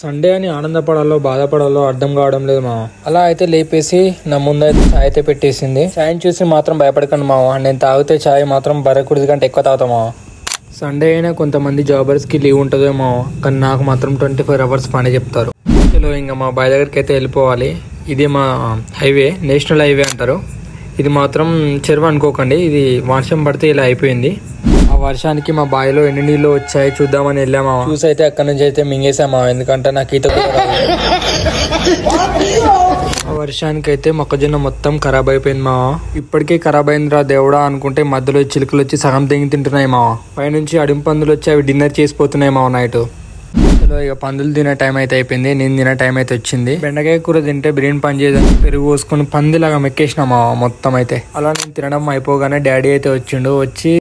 Sunday అని ఆనందపడాలో బాధపడాలో అర్థం కావడం లేదు మావ. అలా అయితే లేపేసి నా ముందైతే చాయ్ అయితే పెట్టేసింది. చాయ్ని చూసి మాత్రం భయపడకండి మావ, నేను తాగితే చాయ్ మాత్రం బరకుడిది కంటే ఎక్కువ తాగుతా మావ. సండే అయినా కొంతమంది జాబర్స్కి లీవ్ ఉంటుందో మావ, కానీ నాకు మాత్రం 24 hours పని చెప్తారు. చలో ఇంకా మా బాయ్ దగ్గరికి అయితే వెళ్ళిపోవాలి. ఇది మా హైవే, నేషనల్ హైవే అంటారు. ఇది మాత్రం చెరువు అనుకోకండి, ఇది వర్షం పడితే ఇలా అయిపోయింది. ఆ వర్షానికి మా బావిలో ఎన్ని నీళ్ళు వచ్చాయి చూద్దామని వెళ్ళామా. చూసి అయితే అక్కడి నుంచి అయితే మింగేసామా, ఎందుకంటే నాకు ఈత కూడా రాదు. ఆ వర్షానికి అయితే మొక్కజొన్న మొత్తం ఖరాబ్ అయిపోయింది మా. ఇప్పటికే ఖరాబ్ అయిందిరా దేవుడా అనుకుంటే మధ్యలో చిలుకలు వచ్చి సగం తెంగి తింటున్నాయి మా. పైనుంచి అడిం పందులు వచ్చి అవి డిన్నర్ చేసిపోతున్నాయి మా నైట్. చలో ఇక పందులు తినే టైం అయితే అయిపోయింది, నేను తినే టైం అయితే వచ్చింది. బెండకాయ కూర తింటే బ్రెయిన్ పని చేయదని పెరుగు పోసుకొని పందిలాగా మెక్కేసినామా మొత్తం అయితే. అలా నేను తినడం అయిపోగానే డాడీ అయితే వచ్చిండు. వచ్చి